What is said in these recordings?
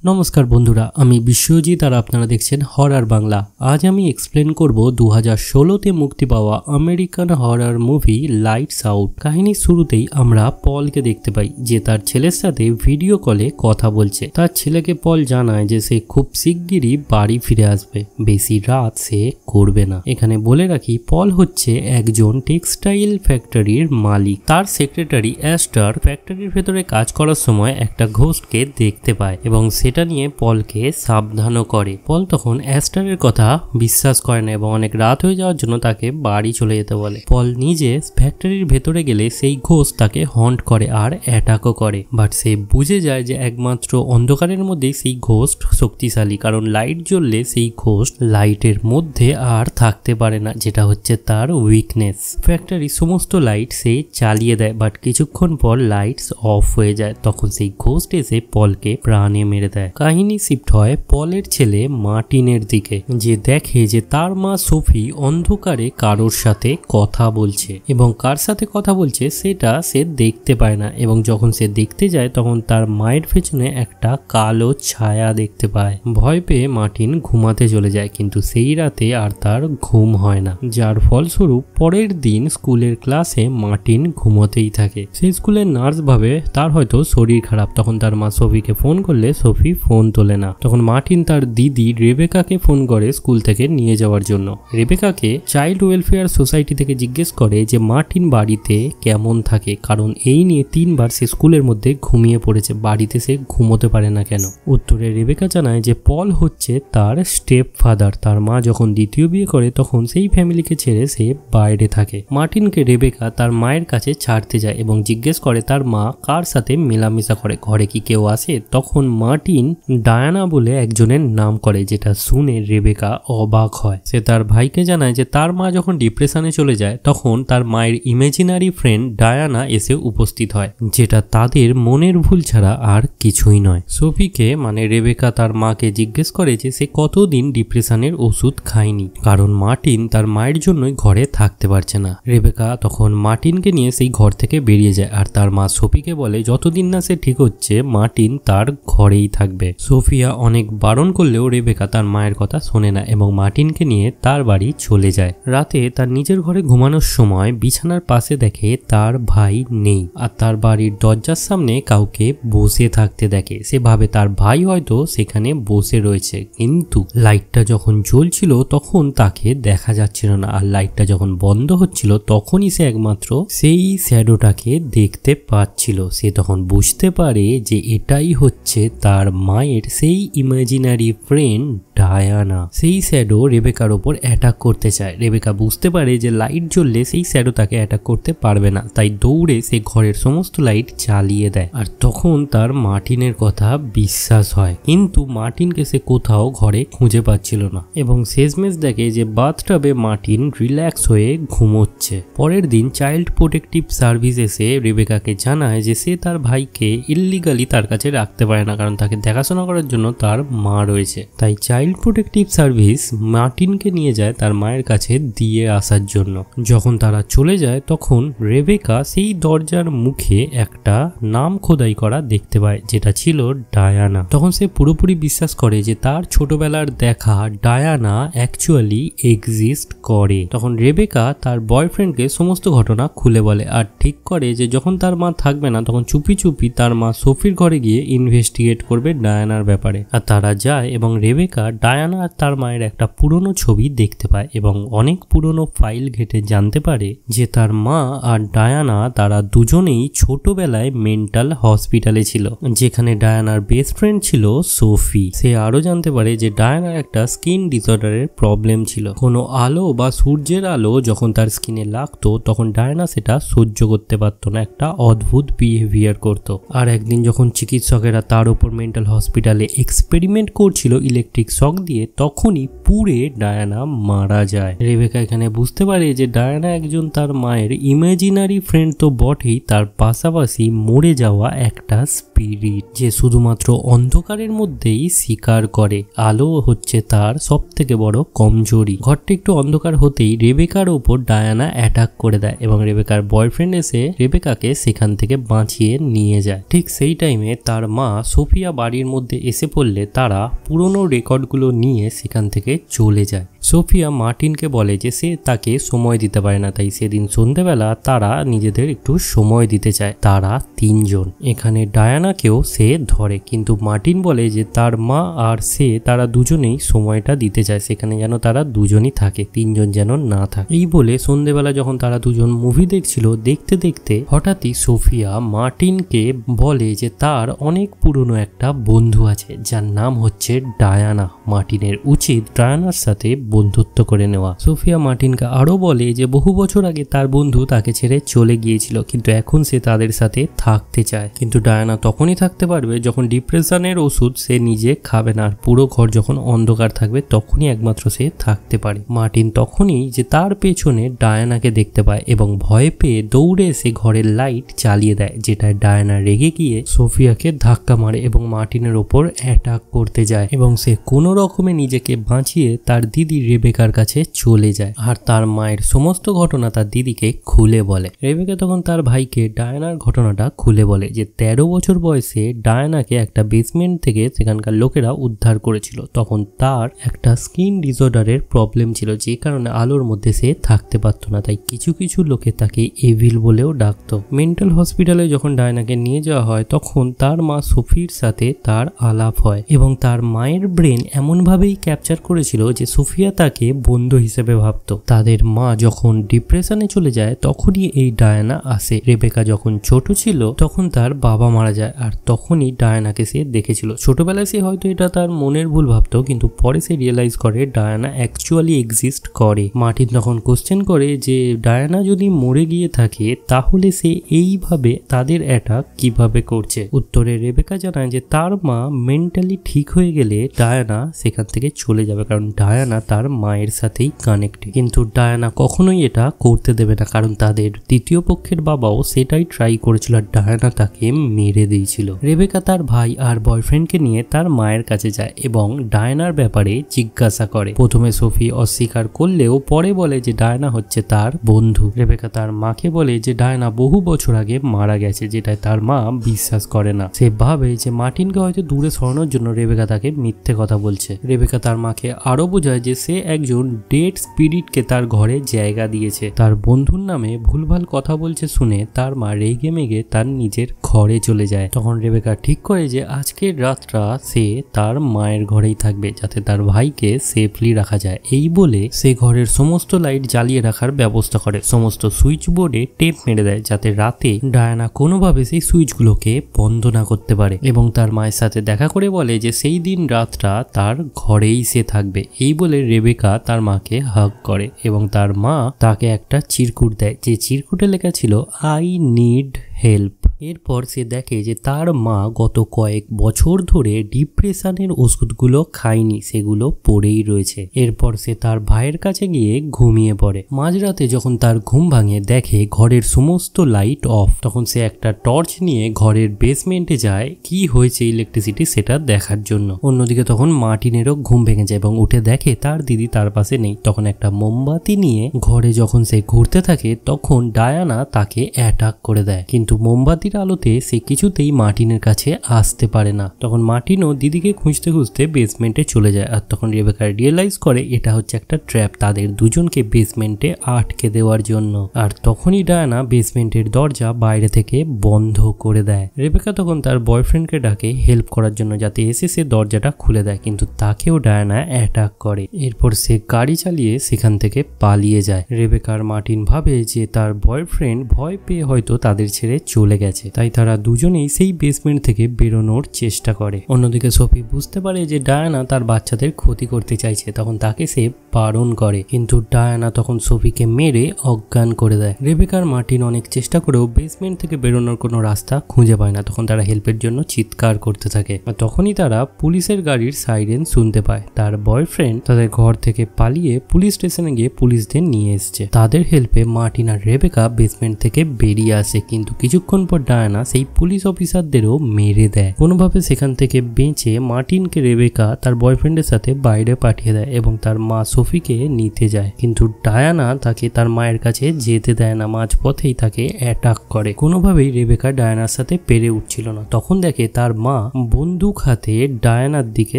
নমস্কার বন্ধুরা, আমি বিশ্বজিৎ আর আপনারা দেখছেন হরর বাংলা। আজ আমি এক্সপ্লেন করব 2016তে মুক্তি পাওয়া American horror movie lights out. কাহিনীর শুরুতেই আমরা পলকে দেখতে পাই যে তার ছেলের সাথে ভিডিও কলে কথা বলছে। তার ছেলেকে পল জানায় যে সে খুব শিগগিরই বাড়ি ফিরে আসবে, বেশি রাত সে করবে না। এখানে বলে রাখি, পল হচ্ছে একজন টেক্সটাইল ফ্যাক্টরির মালিক। তার সেক্রেটারি অ্যাস্টার ফ্যাক্টরির ভেতরে কাজ করার সময় একটা ঘোস্টকে দেখতে পায় এবং সেটা নিয়ে পলকে সাবধানও করে। পল তখন অ্যাস্টারের কথা বিশ্বাস করে না এবং অনেক রাত হয়ে যাওয়ার জন্য তাকে বাড়ি চলে যেতে বলে। পল নিজে ফ্যাক্টরির ভেতরে গেলে সেই ঘোস্ট তাকে হন্ট করে আর অ্যাটাকও করে, বাট সে বুঝে যায় যে একমাত্র অন্ধকারের মধ্যেই সেই ঘোস্ট শক্তিশালী, কারণ লাইট জ্বললে সেই ঘোস্ট লাইটের মধ্যে আর থাকতে পারে না, যেটা হচ্ছে তার উইকনেস। ফ্যাক্টরির সমস্ত লাইট সে চালিয়ে দেয়, বাট কিছুক্ষণ পর লাইটস অফ হয়ে যায়। তখন সেই ঘোস্ট এসে পলকে প্রাণে মেরে দেয়। কাহিনী শিফট হয় পলের ছেলে মার্টিনের দিকে, যে দেখে যে তার মা সোফি অন্ধকারে কারোর সাথে কথা বলছে এবং কার সাথে কথা বলছে সেটা সে দেখতে পায় না, এবং যখন সে দেখতে যায় তখন তার মায়ের পেছনে একটা কালো ছায়া দেখতে পায়। ভয় পেয়ে মার্টিন ঘুমাতে চলে যায়, কিন্তু সেই রাতে আর তার ঘুম হয় না, যার ফলস্বরূপ পরের দিন স্কুলের ক্লাসে মার্টিন ঘুমোতেই থাকে। সেই স্কুলের নার্স ভাবে তার হয়তো শরীর খারাপ। তখন তার মা সোফিকে ফোন করলে সোফি ফোন তোলে না। তখন মার্টিন তার দিদি রেবেকাকে ফোন করে স্কুল থেকে নিয়ে যাওয়ার জন্য। রেবেকাকে চাইল্ড ওয়েলফেয়ার সোসাইটি থেকে জিজ্ঞেস করে যে মার্টিন বাড়িতে কেমন থাকে, কারণ এই নিয়ে 3 বার সে স্কুলের মধ্যে ঘুমিয়ে পড়েছে, বাড়িতে সে ঘুমোতে পারে না কেন। উত্তরে রেবেকা জানায় যে পল হচ্ছে তার স্টেপ ফাদার। তার মা যখন দ্বিতীয় বিয়ে করে তখন সেই ফ্যামিলিকে ছেড়ে সে বাইরে থাকে। মার্টিনকে রেবেকা তার মায়ের কাছে ছাড়তে যায় এবং জিজ্ঞেস করে তার মা কার সাথে মেলামেশা করে, ঘরে কি কেউ আসে। তখন মার্টিন ডায়ানা বলে একজনের নাম করে, যেটা শুনে রেবেকা অবাক হয়। সে তার ভাইকে জানায় যে তার মা যখন ডিপ্রেশনে চলে যায় তখন তার মায়ের ইমাজিনারি ফ্রেন্ড ডায়ানা এসে উপস্থিত হয়, যেটা তাদের মনের ভুল ছাড়া আর কিছুই নয়। সোফিকে মানে রেবেকা তার মাকে জিজ্ঞেস করে যে সে কতদিন ডিপ্রেশনের ওষুধ খায়নি, কারণ মার্টিন তার মায়ের জন্যই ঘরে থাকতে পারছে না। রেবেকা তখন মার্টিনকে নিয়ে সেই ঘর থেকে বেরিয়ে যায় আর তার মা সোফিকে বলে যতদিন না সে ঠিক হচ্ছে মার্টিন তার ঘরেই থাকবে। সোফিয়া অনেক বারণ করলেও রেবেকা তার মায়ের কথা শোনে না এবং মার্টিনকে নিয়ে তার বাড়ি চলে যায়। রাতে তার নিজের ঘরে ঘুমানোর সময় বিছানার পাশে দেখে তার ভাই নেই আর তার বাড়ির দরজার সামনে কাউকে বসে থাকতে দেখে। সে ভাবে তার ভাই হয়তো সেখানে বসে রয়েছে, কিন্তু লাইটটা যখন জ্বলছিল তখন তাকে দেখা যাচ্ছিল না, আর লাইটটা যখন বন্ধ হচ্ছিল তখনই সে একমাত্র সেই শ্যাডোটাকে দেখতে পাচ্ছিল। সে তখন বুঝতে পারে যে এটাই হচ্ছে তার মায়ের সেই ইমাজিনারি ফ্রেন্ড ডায়ানা। সেই শ্যাডো রেবেকার ওপর অ্যাটাক করতে চায়। রেবেকা বুঝতে পারে যে লাইট জ্বললে সেই শ্যাডো তাকে অ্যাটাক করতে পারবে না, তাই দৌড়ে সে ঘরের সমস্ত লাইট জ্বালিয়ে দেয়। আর তখন তার মার্টিনের কথা বিশ্বাস হয়, কিন্তু মার্টিনকে সে কোথাও ঘরে খুঁজে পাচ্ছিল না এবং শেষমেশ দেখে যে বাথটাবে মার্টিন রিল্যাক্স হয়ে ঘুমোচ্ছে। পরের দিন চাইল্ড প্রোটেক্টিভ সার্ভিস এসে রেবেকাকে জানায় যে সে তার ভাইকে ইল্লিগালি তার কাছে রাখতে পারে না, কারণ তাকে দেখাশোনা করার জন্য তার মা রয়েছে। তাই চাইল্ড প্রোটেক্টিভ সার্ভিস মার্টিনকে নিয়ে যায় তার মায়ের কাছে দিয়ে আসার জন্য। যখন তারা চলে যায় তখন রেবেকা সেই দরজার মুখে একটা নাম খোদাই করা দেখতে পায়, যেটা ছিল ডায়ানা। তখন সে পুরোপুরি বিশ্বাস করে যে তার ছোটবেলার দেখা ডায়ানা অ্যাকচুয়ালি এক্সিস্ট করে। তখন রেবেকা তার বয়ফ্রেন্ডকে সমস্ত ঘটনা খুলে বলে আর ঠিক করে যে যখন তার মা থাকবে না তখন চুপি চুপি তার মা সোফির ঘরে গিয়ে ইনভেস্টিগেট করবে ডায়ানার ব্যাপারে। আর তারা যায় এবং রেবেকা ডায়ানা আর তার মায়ের একটা পুরনো ছবি দেখতে পায় এবং অনেক পুরনো ফাইল ঘেটে জানতে পারে যে তার মা আর ডায়ানা তারা দুজনেই ছোটবেলায় মেন্টাল হসপিটালে ছিল, যেখানে ডায়ানার বেস্ট ফ্রেন্ড ছিল সোফি। সে আরো জানতে পারে যে ডায়ানার একটা স্কিন ডিসঅর্ডারের প্রবলেম ছিল। কোনো আলো বা সূর্যের আলো যখন তার স্কিনে লাগতো তখন ডায়ানা সেটা সহ্য করতে পারতো না, একটা অদ্ভুত বিহেভিয়ার করতো। আর একদিন যখন চিকিৎসকেরা তার উপর মেন্টাল হসপিটালে এক্সপেরিমেন্ট করছিল ইলেকট্রিক শক দিয়ে, তখনই পুড়ে ডায়ানা মারা যায়। রেবেকা এখানে বুঝতে পারে যে ডায়ানা একজন তার মায়ের ইমাজিনারি ফ্রেন্ড তো বটেই, তার পাশাপাশি মরে যাওয়া একটা স্পিরিট যে শুধুমাত্র অন্ধকারের মধ্যেই শিকার করে। আলো হচ্ছে তার সব থেকে বড় কমজোরি। ঘরটা একটু অন্ধকার হতেই রেবেকার ওপর ডায়ানা অ্যাটাক করে দেয় এবং রেবেকার বয়ফ্রেন্ড এসে রেবেকাকে সেখান থেকে বাঁচিয়ে নিয়ে যায়। ঠিক সেই টাইমে তার মা সোফিয়া বাড়ির মধ্যে এসে পড়লে তারা পুরনো রেকর্ডগুলো নিয়ে সেখান থেকে চলে যায়। সোফিয়া মার্টিনকে বলে যে সে তাকে সময় দিতে পারে না, তাই সেদিন সন্ধ্যেবেলা তারা নিজেদের একটু সময় দিতে চায়। তারা তিনজন। এখানে ডায়ানাকেও সে ধরে, কিন্তু মার্টিন বলে যে তার মা আর সে তারা দুজনেই সময়টা দিতে চায়, সেখানে যেন তারা দুজনই থাকে, তিনজন যেন না থাকে। এই বলে সন্ধ্যেবেলা যখন তারা দুজন মুভি দেখছিল, দেখতে দেখতে হঠাৎই সোফিয়া মার্টিনকে বলে যে তার অনেক পুরনো একটা বন্ধু আছে যার নাম হচ্ছে ডায়ানা। মার্টিনের উচিত ডায়ানার সাথে বন্ধুত্ব করে নেওয়া। সোফিয়া মার্টিনকে আরো বলে যে বহু বছর আগে তার বন্ধু তাকে ছেড়ে চলে গিয়েছিল, কিন্তু এখন সে তাদের সাথে থাকতে চায়। কিন্তু ডায়ানা তখনই থাকতে পারবে যখন ডিপ্রেশনের ওষুধ সে নিজে খাবে না, আর পুরো ঘর যখন অন্ধকার থাকবে তখনই একমাত্র সে থাকতে পারে। মার্টিন তখনই যে তার পেছনে ডায়ানাকে দেখতে পায় এবং ভয় পেয়ে দৌড়ে এসে ঘরের লাইট চালিয়ে দেয়, যেটা ডায়ানা রেগে গিয়ে সোফিয়াকে ধাক্কা মারে এবং মার্টিনের ওপর অ্যাটাক করতে যায় এবং সে কোনো রকমে নিজেকে বাঁচিয়ে তার দিদি রেবেকার কাছে চলে যায় আর তার মায়ের সমস্ত ঘটনা তার দিদিকে খুলে বলে। রেবেকা তখন তার ভাইকে ডায়ানার ঘটনাটা খুলে বলে যে 13 বছর বয়সে ডায়ানাকে একটা বেসমেন্ট থেকে সেখানকার লোকেরা উদ্ধার করেছিল। তখন তার একটা স্কিন ডিসঅর্ডারের প্রবলেম ছিল, যে কারণে আলোর মধ্যে সে থাকতে পারতো না, তাই কিছু কিছু লোকে তাকে এভিল বলেও ডাকতো। মেন্টাল হসপিটালে যখন ডায়ানাকে নিয়ে যাওয়া হয় তখন তার মা সোফির সাথে তার আলাপ হয় এবং তার মায়ের ব্রেন এমনভাবেই ক্যাপচার করেছিল যে সোফিয়া তাকে বন্ধু হিসেবে ভাবতো। তাদের মা যখন ডিপ্রেশনে চলে যায় তখনই এই ডায়ানা আসে। রেবেকা যখন ছোট ছিল তখন তার বাবা মারা যায় আর তখনই ডায়ানাকে সে দেখেছিল। ছোটবেলায় সে হয়তো এটা তার মনের ভুল ভাবতো, কিন্তু পরে সে রিয়েলাইজ করে ডায়ানা অ্যাকচুয়ালি এক্সিস্ট করে। মার্টিন তখন কোশ্চেন করে যে ডায়ানা যদি মরে গিয়ে থাকে তাহলে সে এইভাবে তাদের অ্যাটাক কিভাবে করছে। উত্তরে রেবেকা জানায় যে তার মা মেন্টালি ঠিক হয়ে গেলে ডায়ানা সেখান থেকে চলে যাবে, কারণ ডায়ানা তার মায়ের সাথেই কানেক্টেড। কিন্তু ডায়ানা কখনোই এটা করতে দেবে না, কারণ তাদের তৃতীয় পক্ষের বাবাও সেটাই ট্রাই করেছিল আর ডায়ানা তাকে মেরে দিয়েছিল। রেবেকা তার ভাই আর বয়ফ্রেন্ডকে নিয়ে তার মায়ের কাছে যায় এবং ডায়ানার ব্যাপারে জিজ্ঞাসা করে। প্রথমে সোফি অস্বীকার করলেও পরে বলে যে ডায়ানা হচ্ছে তার বন্ধু। রেবেকা তার মাকে বলে যে ডায়ানা বহু বছর আগে মারা গেছে, যেটাই তার মা বিশ্বাস করে না। সে ভাবে যে মার্টিনকে হয়তো দূরে সরানোর জন্য রেবেকা তাকে মিথ্যে কথা বলছে। রেবেকা তার মাকে আরো বোঝায় যে সে একজন ডেড স্পিরিটকে তার ঘরে জায়গা দিয়েছে। তার বন্ধুর নামে ভুলভাল কথা বলছে শুনে তার মা রেগে মেগে তার নিজের ঘরে চলে যায়। তখন রেবেকা ঠিক করে যে আজকের রাতটা সে তার মায়ের ঘরেই থাকবে, যাতে তার ভাইকে সেফলি রাখা যায়। এই বলে সে ঘরের সমস্ত লাইট জ্বালিয়ে রাখার ব্যবস্থা করে, সমস্ত সুইচ বোর্ডে টেপ মেরে দেয় যাতে রাতে ডায়ানা কোনোভাবে সেই সুইচগুলোকে বন্ধ না করতে পারে এবং তার মায়ের সাথে দেখা করে বলে যে সেই দিন রাতটা তার ঘরেই সে থাকবে। এই বলে রেবেকা তার মাকে হাগ করে এবং তার মা তাকে একটা চিরকুট দেয়, যে চিরকুটে লেখা ছিল আই নিড হেল্প। এরপর সে দেখে যে তার মা গত কয়েক বছর ধরে ডিপ্রেশনের ওষুধগুলো খায়নি, সেগুলো পড়েই রয়েছে। এরপর সে তার ভাইয়ের কাছে গিয়ে ঘুমিয়ে পড়ে। মাঝরাতে যখন তার ঘুম ভাঙে দেখে ঘরের সমস্ত লাইট অফ। তখন সে একটা টর্চ নিয়ে ঘরের বেসমেন্টে যায় কি হয়েছে ইলেকট্রিসিটি সেটা দেখার জন্য। অন্যদিকে তখন মার্টিনেরও ঘুম ভেঙে যায় এবং উঠে দেখে তার দিদি তার পাশে নেই। তখন একটা মোমবাতি নিয়ে ঘরে যখন সে ঘুরতে থাকে তখন ডায়ানা তাকে অ্যাটাক করে দেয়, কিন্তু মোমবাতি আলোতে সে কিছুতেই মার্টিনের কাছে আসতে পারে না। তখন মার্টিনও দিদিকে খুঁজতে খুঁজতে বেসমেন্টে চলে যায় আর তখন রেবেকা রিয়েলাইজ করে এটা হচ্ছে একটা ট্র্যাপ, তাদের দুজনকে বেসমেন্টে আটকে দেওয়ার জন্য। আর তখনই ডায়ানা বেসমেন্টের দরজা বাইরে থেকে বন্ধ করে দেয়। রেবেকা তখন তার বয়ফ্রেন্ডকে ডাকে হেল্প করার জন্য, যাতে এসে সে দরজাটা খুলে দেয়, কিন্তু তাকেও ডায়ানা অ্যাটাক করে। এরপর সে গাড়ি চালিয়ে সেখান থেকে পালিয়ে যায়। রেবেকা আর মার্টিন ভাবে যে তার বয়ফ্রেন্ড ভয় পেয়ে হয়তো তাদের ছেড়ে চলে গেছে, তাই তারা দুজনেই সেই বেসমেন্ট থেকে বেরোনোর চেষ্টা করে। অন্যদিকে সোফি বুঝতে পারে যে ডায়ানা তার বাচ্চাদের ক্ষতি করতে চাইছে, তখন তাকে সে বারণ করে, কিন্তু ডায়ানা তখন সোফিকে মেরে অজ্ঞান করে দেয়। রেবেকা আর মার্টিন অনেক চেষ্টা করেও বেসমেন্ট থেকে বেরোনোর কোনো রাস্তা খুঁজে পায় না। তখন তারা হেল্পের জন্য চিৎকার করতে থাকে, আর তখনই তারা পুলিশের গাড়ির সাইরেন শুনতে পায়। তার বয়ফ্রেন্ড তাদের ঘর থেকে পালিয়ে পুলিশ স্টেশনে গিয়ে পুলিশদের নিয়ে এসছে। তাদের হেল্পে মার্টিন আর রেবেকা বেসমেন্ট থেকে বেরিয়ে আসে, কিন্তু কিছুক্ষণ পর ডায়ানা সেই পুলিশ অফিসারদেরও মেরে দেয়। কোনোভাবে সেখান থেকে বেঁচে মার্টিনকে রেবেকা তার বয়ফ্রেন্ডের সাথে বাইরে পাঠিয়ে দেয় এবং তার মা সোফিকে নিতে যায়, কিন্তু ডায়ানা তাকে তার মায়ের কাছে যেতে দেয় না, মাঝপথেই তাকে অ্যাটাক করে। কোনোভাবেই রেবেকা ডায়ানার সাথে পেরে উঠছিল না। তখন দেখে তার মা বন্দুক হাতে ডায়ানার দিকে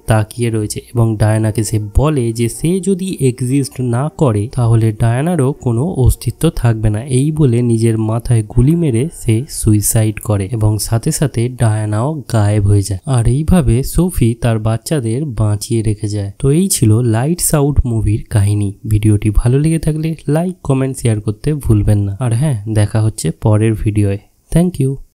তাকিয়ে রয়েছে এবং ডায়ানাকে সে বলে যে সে যদি এক্সিস্ট না করে তাহলে ডায়ানারও কোনো অস্তিত্ব থাকবে না। এই বলে নিজের মাথায় গুলি মেরে সে সুইসাইড করে এবং সাথে সাথে ডায়ানাও গায়েব হয়ে যায়। আর এইভাবে সোফি তার বাচ্চাদের বাঁচিয়ে রেখে যায়। তো এই ছিল লাইটস আউট মুভির কাহিনী। ভিডিওটি ভালো লেগে থাকলে লাইক, কমেন্ট, শেয়ার করতে ভুলবেন না। আর হ্যাঁ, দেখা হচ্ছে পরের ভিডিওয়ে। Thank you.